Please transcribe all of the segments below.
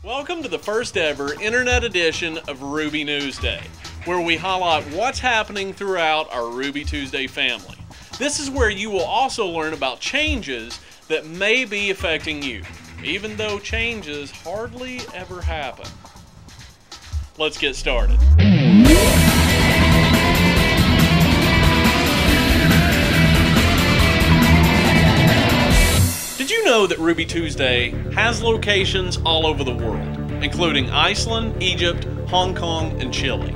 Welcome to the first ever internet edition of Ruby Newsday, where we highlight what's happening throughout our Ruby Tuesday family. This is where you will also learn about changes that may be affecting you, even though changes hardly ever happen. Let's get started. Did you know that Ruby Tuesday has locations all over the world, including Iceland, Egypt, Hong Kong, and Chile?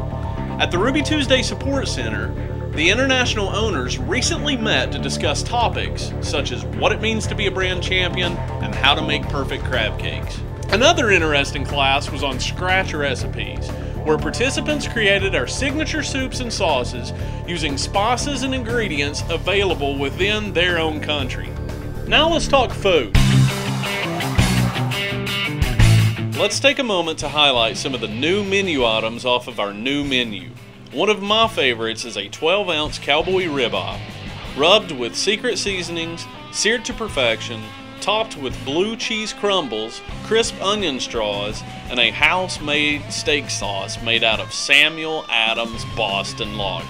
At the Ruby Tuesday Support Center, the international owners recently met to discuss topics such as what it means to be a brand champion and how to make perfect crab cakes. Another interesting class was on scratch recipes, where participants created our signature soups and sauces using spices and ingredients available within their own country. Now let's talk food. Let's take a moment to highlight some of the new menu items off of our new menu. One of my favorites is a 12-ounce cowboy ribeye, rubbed with secret seasonings, seared to perfection, topped with blue cheese crumbles, crisp onion straws, and a house-made steak sauce made out of Samuel Adams Boston Lager.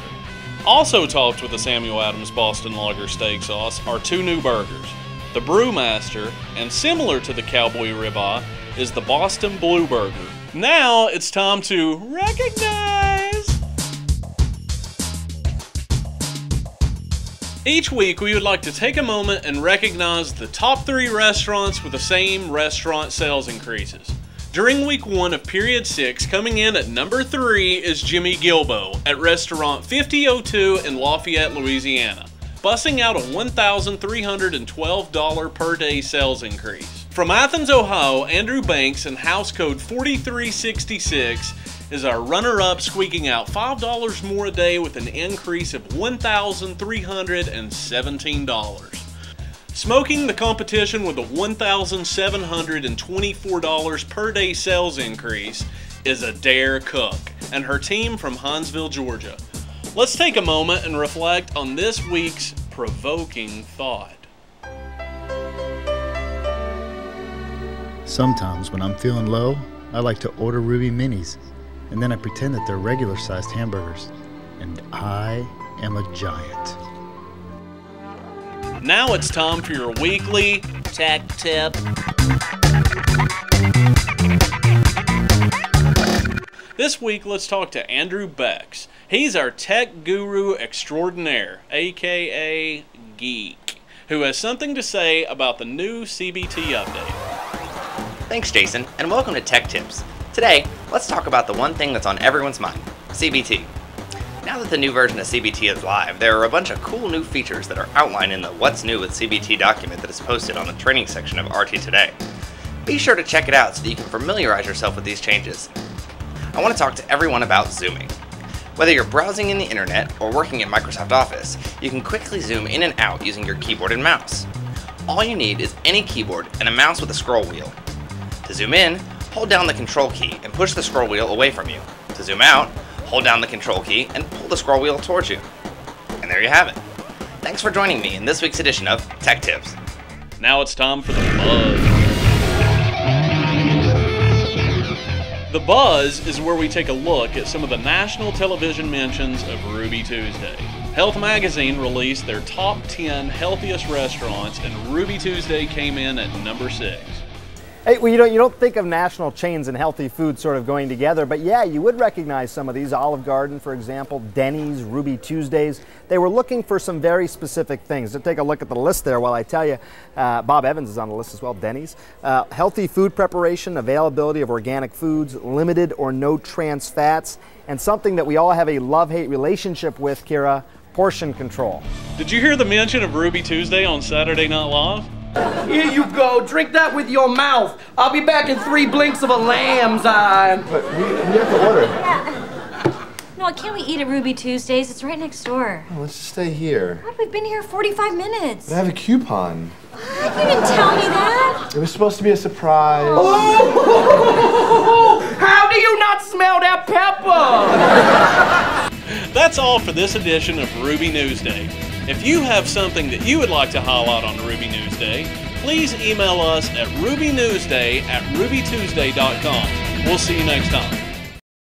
Also topped with the Samuel Adams Boston Lager steak sauce are two new burgers. The Brewmaster, and similar to the cowboy ribeye, is the Boston Blue Burger. Now it's time to recognize! Each week we would like to take a moment and recognize the top 3 restaurants with the same restaurant sales increases. During week 1 of period 6, coming in at number 3 is Jimmy Gilbo at restaurant 5002 in Lafayette, Louisiana, busting out a $1,312 per day sales increase. From Athens, Ohio, Andrew Banks and house code 4366 is our runner-up, squeaking out $5 more a day with an increase of $1,317. Smoking the competition with a $1,724 per day sales increase is Adair Cook and her team from Huntsville, Georgia. Let's take a moment and reflect on this week's provoking thought. Sometimes when I'm feeling low, I like to order Ruby Minis, and then I pretend that they're regular-sized hamburgers, and I am a giant. Now it's time for your weekly tech tip. This week, let's talk to Andrew Becks. He's our tech guru extraordinaire, aka Geek, who has something to say about the new CBT update. Thanks, Jason, and welcome to Tech Tips. Today, let's talk about the one thing that's on everyone's mind, CBT. Now that the new version of CBT is live, there are a bunch of cool new features that are outlined in the What's New with CBT document that is posted on the training section of RT Today. Be sure to check it out so that you can familiarize yourself with these changes. I want to talk to everyone about zooming. Whether you're browsing in the internet or working at Microsoft Office, you can quickly zoom in and out using your keyboard and mouse. All you need is any keyboard and a mouse with a scroll wheel. To zoom in, hold down the control key and push the scroll wheel away from you. To zoom out, hold down the control key and pull the scroll wheel towards you. And there you have it. Thanks for joining me in this week's edition of Tech Tips. Now it's time for the buzz. The Buzz is where we take a look at some of the national television mentions of Ruby Tuesday. Health Magazine released their top 10 healthiest restaurants, and Ruby Tuesday came in at number 6. Hey, well, you don't think of national chains and healthy food sort of going together, but yeah, you would recognize some of these. Olive Garden, for example, Denny's, Ruby Tuesdays. They were looking for some very specific things. So take a look at the list there while I tell you. Bob Evans is on the list as well, Denny's. Healthy food preparation, availability of organic foods, limited or no trans fats, and something that we all have a love-hate relationship with, Kira, portion control. Did you hear the mention of Ruby Tuesday on Saturday Night Live? Here you go, drink that with your mouth. I'll be back in 3 blinks of a lamb's eye. But we have to order. No, can't we eat at Ruby Tuesdays? It's right next door. Oh, let's just stay here. What? We've been here 45 minutes. I have a coupon. You didn't tell me that. It was supposed to be a surprise. Oh, how do you not smell that pepper? That's all for this edition of Ruby Newsday. If you have something that you would like to highlight on Ruby Newsday, please email us at rubynewsday@rubytuesday.com. We'll see you next time.